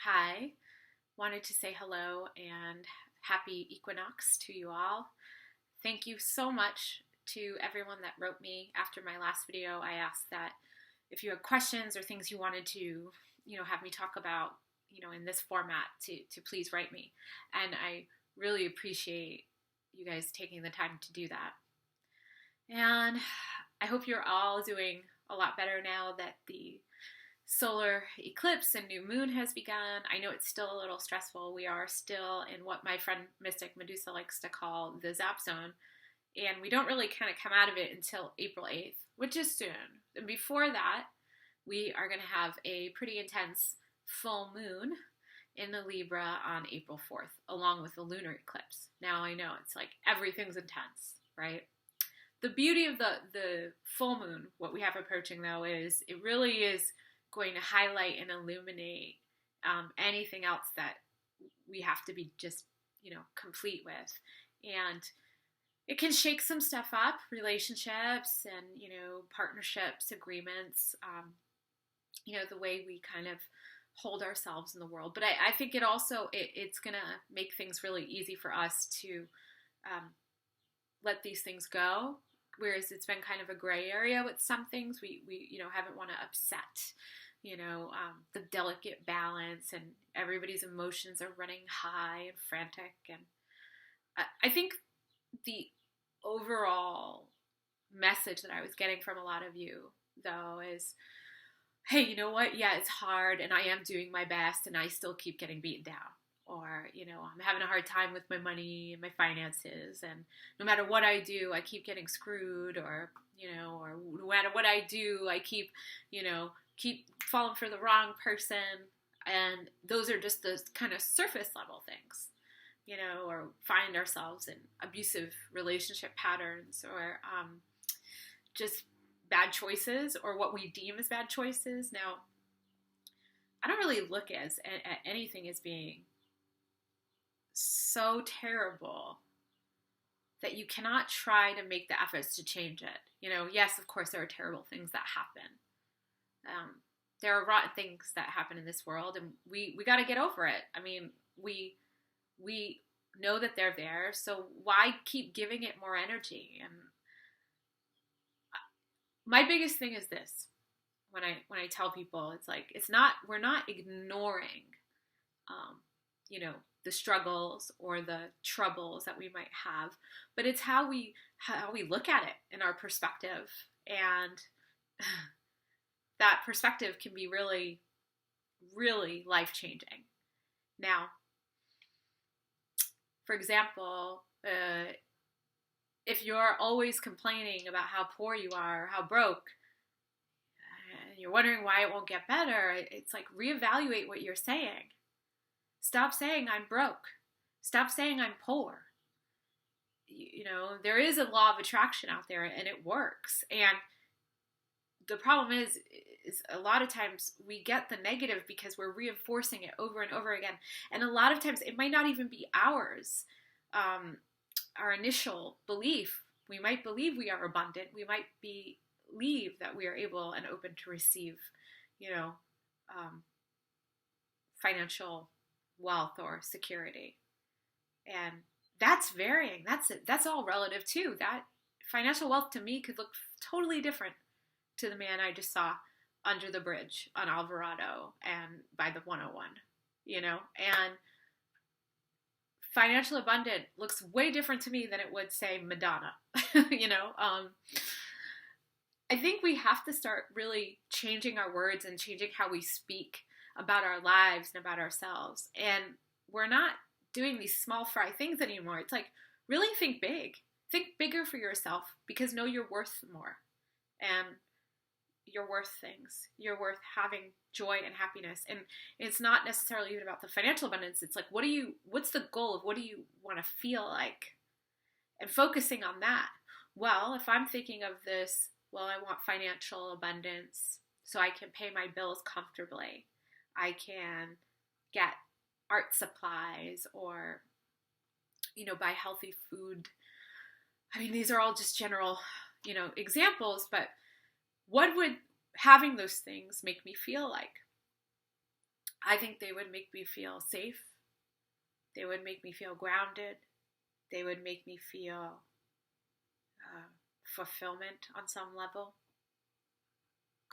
Hi, wanted to say hello and happy Equinox to you all. Thank you so much to everyone that wrote me after my last video. I asked that if you had questions or things you wanted to, have me talk about, in this format to please write me. And I really appreciate you guys taking the time to do that. And I hope you're all doing a lot better now that the solar eclipse and new moon has begun. I know it's still a little stressful. We are still in what my friend Mystic Medusa likes to call the zap zone. And we don't really kind of come out of it until April 8th, which is soon. And before that, we are going to have a pretty intense full moon in the Libra on April 4th, along with the lunar eclipse. Now I know it's like everything's intense, right? The beauty of the full moon, what we have approaching though, is it really is going to highlight and illuminate anything else that we have to be just, complete with. And it can shake some stuff up, relationships and, partnerships, agreements, the way we kind of hold ourselves in the world. But I think it also, it's going to make things really easy for us to let these things go. Whereas it's been kind of a gray area with some things we haven't want to upset, the delicate balance, and everybody's emotions are running high and frantic. And I think the overall message that I was getting from a lot of you, though, is, hey, you know what? Yeah, it's hard, and I am doing my best, and I still keep getting beaten down. Or, I'm having a hard time with my money and my finances, and no matter what I do, I keep getting screwed, or no matter what I do, I keep falling for the wrong person. And those are just the kind of surface level things, or find ourselves in abusive relationship patterns, or just bad choices, or what we deem as bad choices. Now, I don't really look at anything as being so terrible that you cannot try to make the efforts to change it. Yes, of course, there are terrible things that happen. There are rotten things that happen in this world, and we got to get over it. I mean, we know that they're there, so why keep giving it more energy? And my biggest thing is this: when I tell people, it's like we're not ignoring, the struggles or the troubles that we might have, but it's how we look at it in our perspective. And that perspective can be really, really life-changing. Now, for example, if you're always complaining about how poor you are, or how broke, and you're wondering why it won't get better, it's like, reevaluate what you're saying. Stop saying I'm broke. Stop saying I'm poor. There is a law of attraction out there, and it works. And the problem is a lot of times we get the negative because we're reinforcing it over and over again. And a lot of times it might not even be ours. Our initial belief, we might believe we are abundant. We might believe that we are able and open to receive, financial wealth or security. And that's varying. That's all relative too. That financial wealth to me could look totally different to the man I just saw under the bridge on Alvarado and by the 101, and financial abundant looks way different to me than it would, say, Madonna. I think we have to start really changing our words and changing how we speak about our lives and about ourselves. And we're not doing these small fry things anymore. It's like, really think big. Think bigger for yourself, because know you're worth more. And you're worth things. You're worth having joy and happiness. And it's not necessarily even about the financial abundance. It's like, what's the goal of what do you want to feel like? And focusing on that. Well, if I'm thinking of this, I want financial abundance so I can pay my bills comfortably. I can get art supplies, or, buy healthy food. I mean, these are all just general, examples, but what would having those things make me feel like? I think they would make me feel safe. They would make me feel grounded. They would make me feel fulfillment on some level,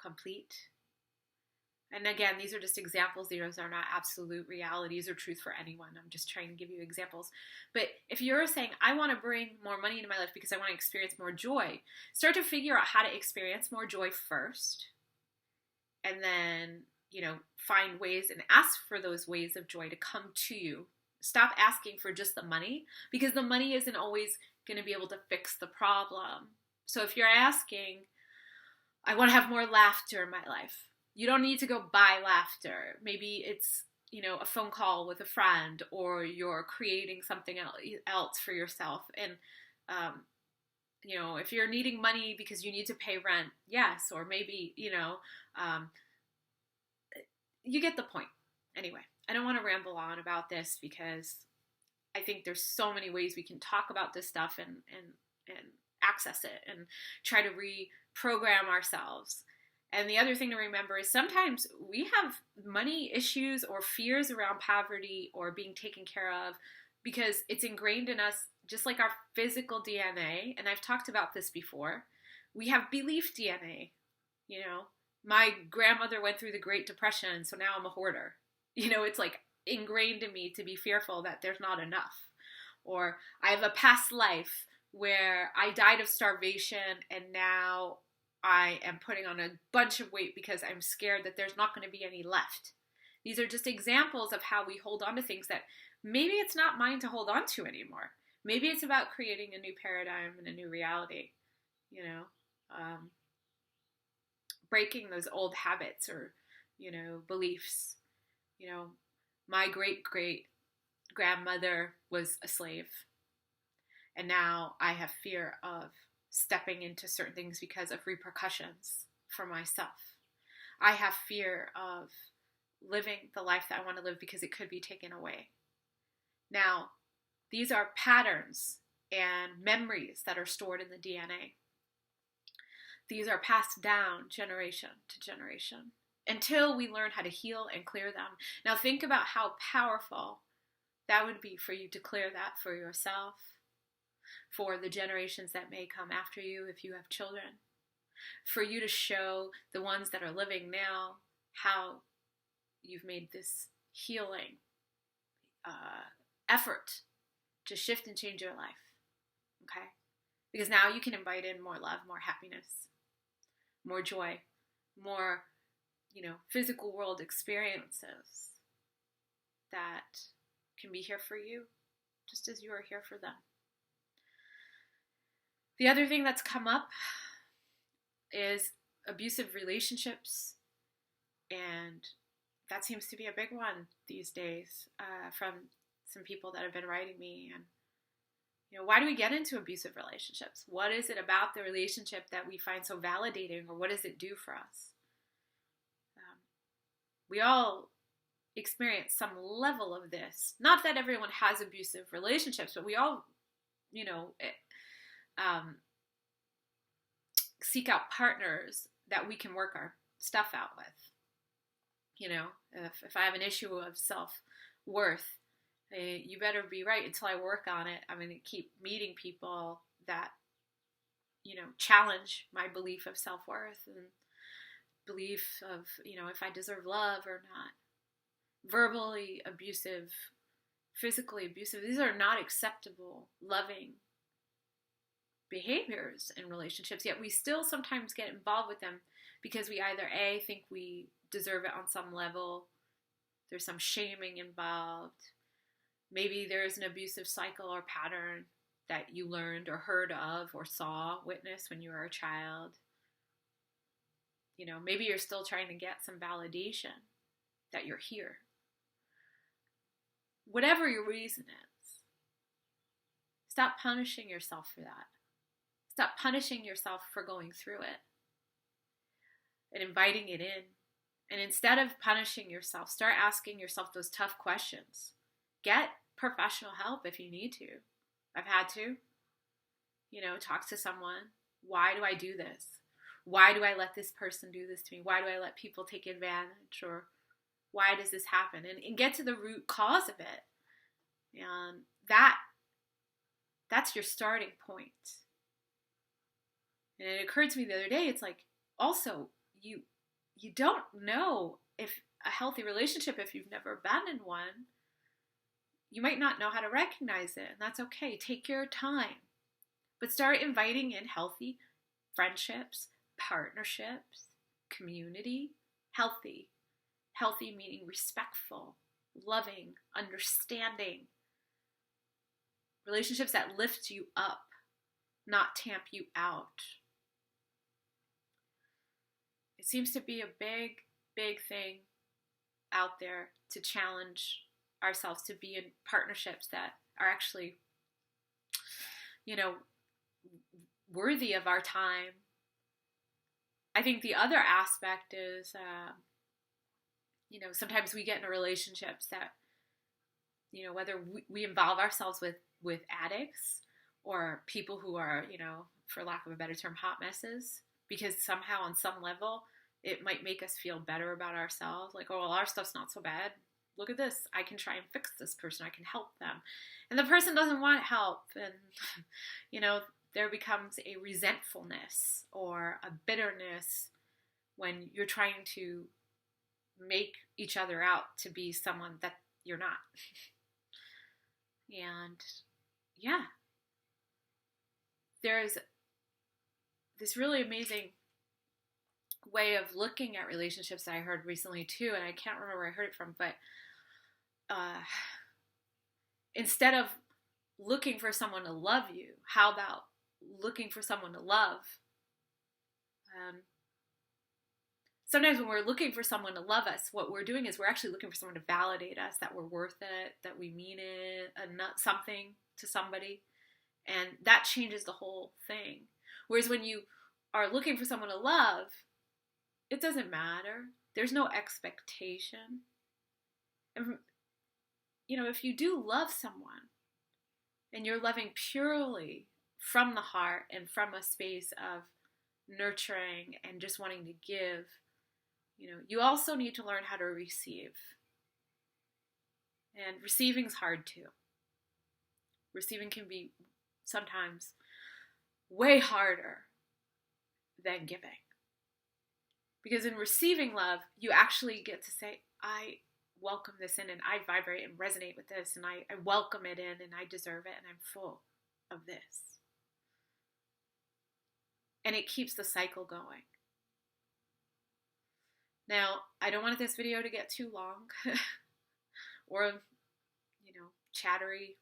complete. And again, these are just examples. These are not absolute realities or truth for anyone. I'm just trying to give you examples. But if you're saying, I want to bring more money into my life because I want to experience more joy, start to figure out how to experience more joy first. And then, find ways and ask for those ways of joy to come to you. Stop asking for just the money, because the money isn't always going to be able to fix the problem. So if you're asking, I want to have more laughter in my life, you don't need to go buy laughter. Maybe it's, a phone call with a friend, or you're creating something else for yourself. And, if you're needing money because you need to pay rent, yes. Or maybe, you get the point. Anyway, I don't want to ramble on about this, because I think there's so many ways we can talk about this stuff and access it and try to reprogram ourselves. And the other thing to remember is sometimes we have money issues or fears around poverty or being taken care of because it's ingrained in us, just like our physical DNA. And I've talked about this before. We have belief DNA. My grandmother went through the Great Depression, so now I'm a hoarder. It's like ingrained in me to be fearful that there's not enough. Or I have a past life where I died of starvation and now I am putting on a bunch of weight because I'm scared that there's not going to be any left. These are just examples of how we hold on to things that maybe it's not mine to hold on to anymore. Maybe it's about creating a new paradigm and a new reality, breaking those old habits or, beliefs. My great-great-grandmother was a slave, and now I have fear of stepping into certain things because of repercussions for myself. I have fear of living the life that I want to live because it could be taken away. Now, these are patterns and memories that are stored in the DNA. These are passed down generation to generation until we learn how to heal and clear them. Now think about how powerful that would be for you to clear that for yourself, for the generations that may come after you if you have children, for you to show the ones that are living now how you've made this healing effort to shift and change your life, okay? Because now you can invite in more love, more happiness, more joy, more, physical world experiences that can be here for you, just as you are here for them. The other thing that's come up is abusive relationships, and that seems to be a big one these days from some people that have been writing me. And why do we get into abusive relationships? What is it about the relationship that we find so validating, or what does it do for us? We all experience some level of this. Not that everyone has abusive relationships, but we all, seek out partners that we can work our stuff out with. If I have an issue of self-worth, you better be right until I work on it. I'm going to keep meeting people that, challenge my belief of self-worth and belief of, if I deserve love or not. Verbally abusive, physically abusive, these are not acceptable, loving behaviors in relationships, yet we still sometimes get involved with them because we either A, think we deserve it on some level, there's some shaming involved, maybe there's an abusive cycle or pattern that you learned or heard of or saw, witnessed when you were a child. Maybe you're still trying to get some validation that you're here. Whatever your reason is, stop punishing yourself for that. Stop punishing yourself for going through it and inviting it in. And instead of punishing yourself, start asking yourself those tough questions. Get professional help if you need to. I've had to. Talk to someone. Why do I do this? Why do I let this person do this to me? Why do I let people take advantage? Or Why does this happen? And get to the root cause of it. And that's your starting point. And it occurred to me the other day, it's like, also, you don't know if a healthy relationship, if you've never been in one, you might not know how to recognize it, and that's okay. Take your time. But start inviting in healthy friendships, partnerships, community. Healthy. Healthy meaning respectful, loving, understanding. Relationships that lift you up, not tamp you out. It seems to be a big, big thing out there to challenge ourselves to be in partnerships that are actually, worthy of our time. I think the other aspect is, sometimes we get into relationships that, whether we involve ourselves with addicts or people who are, for lack of a better term, hot messes, because somehow on some level it might make us feel better about ourselves. Like, oh, well, our stuff's not so bad. Look at this. I can try and fix this person. I can help them. And the person doesn't want help. And, there becomes a resentfulness or a bitterness when you're trying to make each other out to be someone that you're not. And yeah, there's this really amazing way of looking at relationships that I heard recently too, and I can't remember where I heard it from, but instead of looking for someone to love you, how about looking for someone to love? Sometimes when we're looking for someone to love us, what we're doing is we're actually looking for someone to validate us, that we're worth it, that we mean it, something to somebody. And that changes the whole thing. Whereas when you are looking for someone to love, it doesn't matter. There's no expectation. And, if you do love someone and you're loving purely from the heart and from a space of nurturing and just wanting to give, you also need to learn how to receive. And receiving's hard too. Receiving can be sometimes way harder than giving. Because in receiving love, you actually get to say, I welcome this in, and I vibrate and resonate with this, and I welcome it in, and I deserve it, and I'm full of this. And it keeps the cycle going. Now, I don't want this video to get too long or, chattery.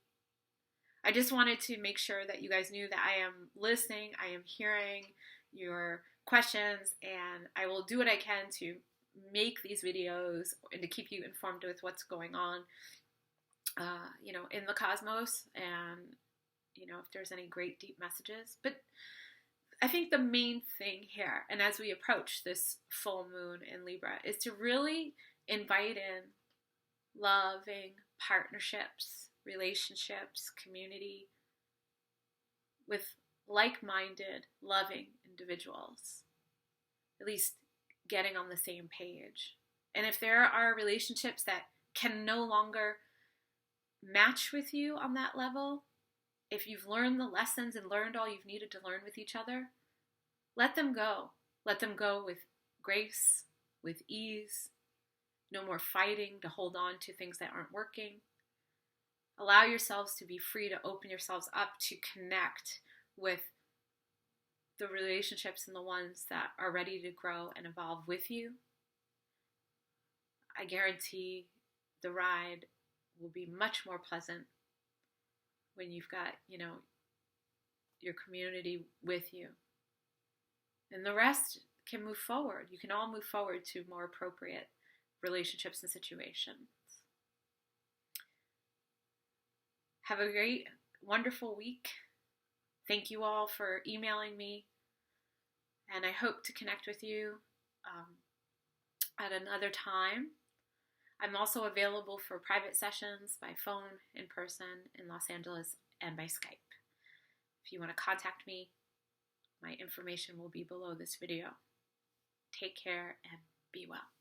I just wanted to make sure that you guys knew that I am listening, I am hearing your questions, and I will do what I can to make these videos and to keep you informed with what's going on, in the cosmos, and, if there's any great deep messages. But I think the main thing here, and as we approach this full moon in Libra, is to really invite in loving partnerships, relationships, community with like-minded, loving individuals, at least getting on the same page. And if there are relationships that can no longer match with you on that level, if you've learned the lessons and learned all you've needed to learn with each other, let them go. Let them go with grace, with ease. No more fighting to hold on to things that aren't working. Allow yourselves to be free to open yourselves up to connect with the relationships and the ones that are ready to grow and evolve with you. I guarantee the ride will be much more pleasant when you've got, your community with you. And the rest can move forward. You can all move forward to more appropriate relationships and situations. Have a great, wonderful week. Thank you all for emailing me. And I hope to connect with you at another time. I'm also available for private sessions by phone, in person, in Los Angeles, and by Skype. If you want to contact me, my information will be below this video. Take care and be well.